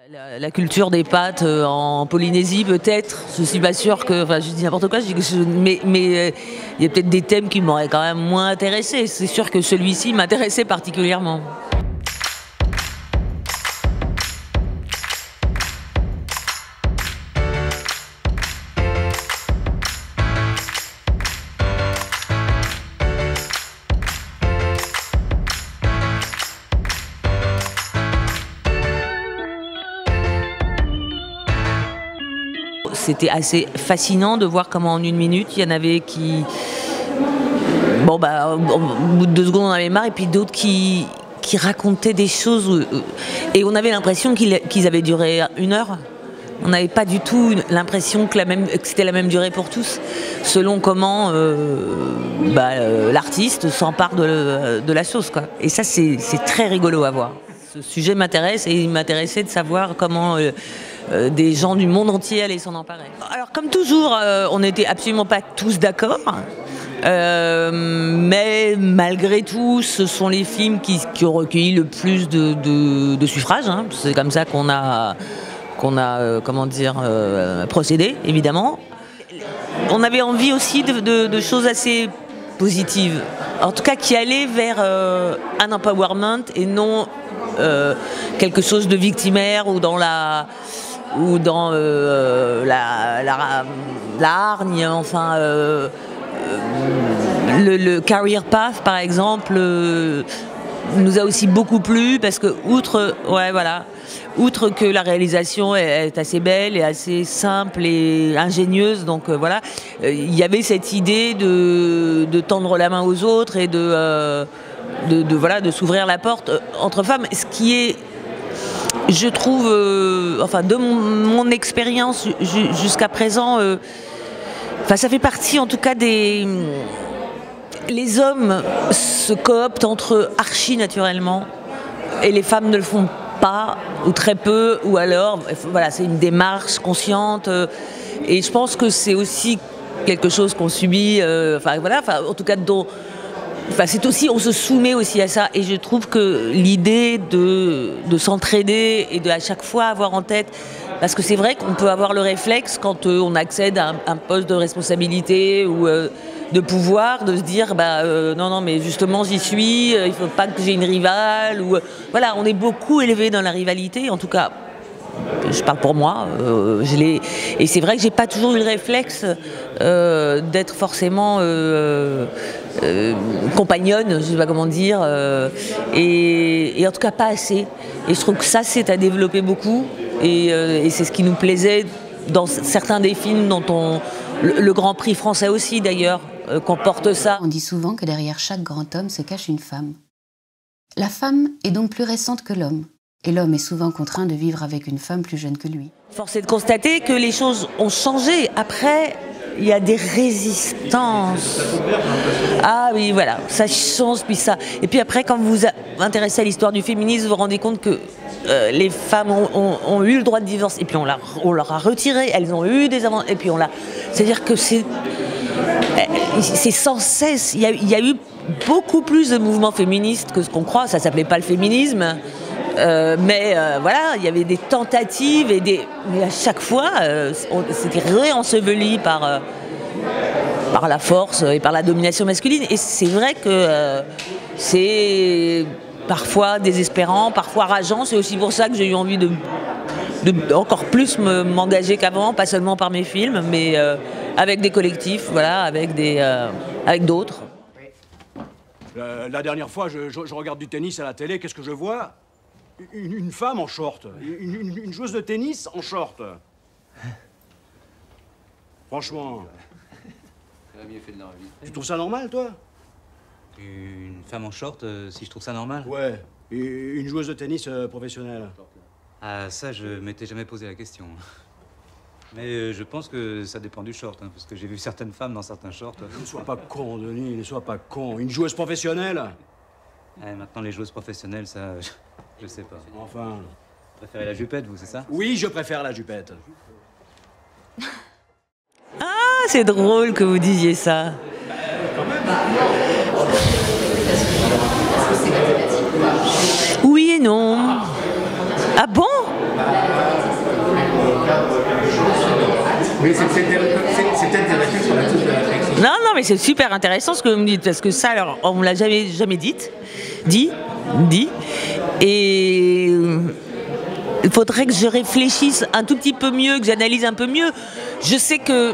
La culture des pâtes en Polynésie, peut-être. Je suis pas sûre que. Enfin, je dis n'importe quoi. Mais il y a peut-être des thèmes qui m'auraient quand même moins intéressé. C'est sûr que celui-ci m'intéressait particulièrement. C'était assez fascinant de voir comment en une minute, il y en avait qui... Bon, bah, au bout de 2 secondes, on en avait marre, et puis d'autres qui racontaient des choses, et on avait l'impression qu'ils avaient duré 1 heure. On n'avait pas du tout l'impression que c'était la même durée pour tous, selon comment l'artiste s'empare de la chose, quoi. Et ça, c'est très rigolo à voir. Ce sujet m'intéresse, et il m'intéressait de savoir comment... des gens du monde entier allaient s'en emparer. Alors comme toujours, on n'était absolument pas tous d'accord, mais malgré tout, ce sont les films qui ont recueilli le plus de suffrages, hein. C'est comme ça qu'on a procédé, évidemment. On avait envie aussi de choses assez positives, en tout cas qui allaient vers un empowerment et non quelque chose de victimaire ou dans la hargne, enfin le career path par exemple nous a aussi beaucoup plu parce que outre que la réalisation est assez belle et assez simple et ingénieuse, donc voilà, il y avait cette idée de tendre la main aux autres et de s'ouvrir la porte entre femmes, ce qui est, je trouve, de mon expérience jusqu'à présent, ça fait partie en tout cas les hommes se cooptent entre eux archi-naturellement et les femmes ne le font pas, ou très peu, ou alors, voilà, c'est une démarche consciente, et je pense que c'est aussi quelque chose qu'on subit, en tout cas c'est aussi, on se soumet aussi à ça, et je trouve que l'idée de s'entraider et de à chaque fois avoir en tête, parce que c'est vrai qu'on peut avoir le réflexe quand on accède à un poste de responsabilité ou de pouvoir, de se dire non mais justement j'y suis, il faut pas que j'ai une rivale, ou voilà, on est beaucoup élevé dans la rivalité, en tout cas. Je parle pour moi, et c'est vrai que j'ai pas toujours eu le réflexe d'être forcément compagnonne, je sais pas comment dire, et en tout cas pas assez. Et je trouve que ça, c'est à développer beaucoup, et c'est ce qui nous plaisait dans certains des films dont le Grand Prix français aussi d'ailleurs comporte ça. On dit souvent que derrière chaque grand homme se cache une femme. La femme est donc plus récente que l'homme. Et l'homme est souvent contraint de vivre avec une femme plus jeune que lui. Force est de constater que les choses ont changé. Après, il y a des résistances. Ah oui, voilà, ça change, puis ça. Et puis après, quand vous vous intéressez à l'histoire du féminisme, vous vous rendez compte que les femmes ont eu le droit de divorce, et puis on leur a retiré, elles ont eu des avantages, et puis c'est-à-dire que c'est sans cesse. Il y a eu beaucoup plus de mouvements féministes que ce qu'on croit. Ça s'appelait pas le féminisme. Voilà, il y avait des tentatives, mais à chaque fois, c'était réenseveli par la force et par la domination masculine. Et c'est vrai que c'est parfois désespérant, parfois rageant. C'est aussi pour ça que j'ai eu envie de encore plus m'engager qu'avant, pas seulement par mes films, mais avec des collectifs, voilà, avec d'autres. La dernière fois, je regarde du tennis à la télé, qu'est-ce que je vois ? Une femme en short. Une joueuse de tennis en short. Franchement. Tu trouves ça normal, toi? Une femme en short, si je trouve ça normal? Ouais. Et une joueuse de tennis professionnelle. Ah, ça, je m'étais jamais posé la question. Mais je pense que ça dépend du short, hein, parce que j'ai vu certaines femmes dans certains shorts. Ne sois pas con, Denis, ne sois pas con. Une joueuse professionnelle? Maintenant, les joueuses professionnelles, ça... Je sais pas. Enfin... Vous préférez la jupette, vous, c'est ça? Oui, je préfère la jupette. Ah, c'est drôle que vous disiez ça. Oui et non. Ah bon? Oui, c'est peut-être des réflexions sur la touche de réflexion. Non, mais c'est super intéressant ce que vous me dites, parce que ça, alors, on ne me l'a jamais dit. Et il faudrait que je réfléchisse un tout petit peu mieux, que j'analyse un peu mieux. Je sais que,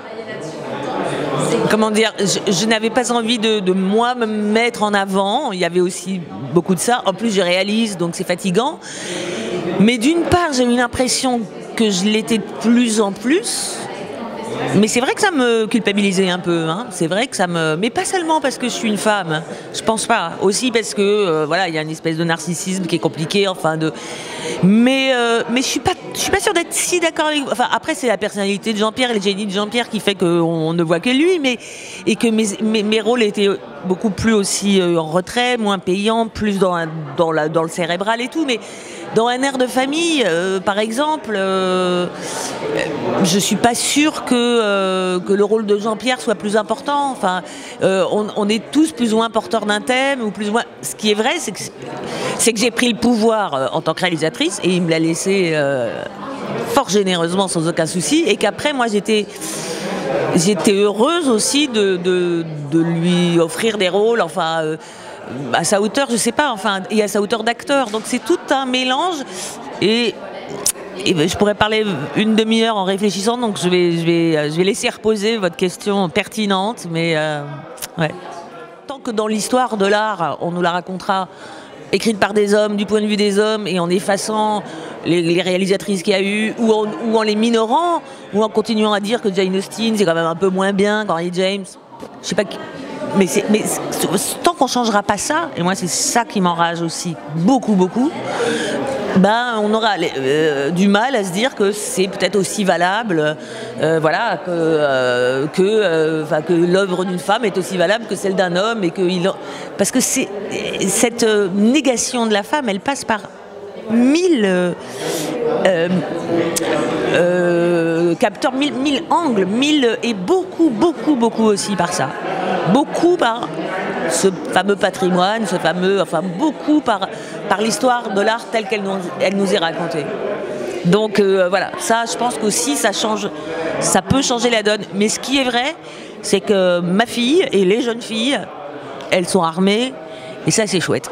comment dire, je n'avais pas envie de moi me mettre en avant. Il y avait aussi beaucoup de ça. En plus, je réalise, donc c'est fatigant. Mais d'une part, j'ai eu l'impression que je l'étais de plus en plus. Mais c'est vrai que ça me culpabilisait un peu, hein. C'est vrai que ça me... Mais pas seulement parce que je suis une femme, je pense pas. Aussi parce que, voilà, il y a une espèce de narcissisme qui est compliqué, enfin de... Mais je suis pas sûre d'être si d'accord avec... Enfin, après, c'est la personnalité de Jean-Pierre et le génie de Jean-Pierre qui fait qu'on ne voit que lui, mais... Et que mes rôles étaient beaucoup plus aussi en retrait, moins payants, plus dans le cérébral et tout, mais... Dans un air de famille, par exemple, je suis pas sûre que le rôle de Jean-Pierre soit plus important. Enfin, on est tous plus ou moins porteurs d'un thème, ou plus ou moins. Ce qui est vrai, c'est que j'ai pris le pouvoir en tant que réalisatrice, et il me l'a laissé fort généreusement, sans aucun souci, et qu'après, moi, j'étais heureuse aussi de lui offrir des rôles, enfin. À sa hauteur, je sais pas, enfin, et à sa hauteur d'acteur. Donc c'est tout un mélange. Et je pourrais parler une demi-heure en réfléchissant, donc je vais laisser reposer votre question pertinente. Mais ouais. Tant que dans l'histoire de l'art, on nous la racontera écrite par des hommes, du point de vue des hommes, et en effaçant les réalisatrices qu'il y a eu, ou en les minorant, ou en continuant à dire que Jane Austen, c'est quand même un peu moins bien qu'Henry James. Je sais pas qui... Mais tant qu'on ne changera pas ça, et moi c'est ça qui m'enrage aussi beaucoup, ben on aura du mal à se dire que c'est peut-être aussi valable, voilà, que l'œuvre d'une femme est aussi valable que celle d'un homme, et parce que cette négation de la femme, elle passe par 1000 capteurs, 1000 angles, et beaucoup aussi par ça. Beaucoup par ce fameux patrimoine, beaucoup par l'histoire de l'art telle qu'elle nous est racontée. Donc voilà, ça je pense qu'aussi ça peut changer la donne. Mais ce qui est vrai, c'est que ma fille et les jeunes filles, elles sont armées, et ça c'est chouette.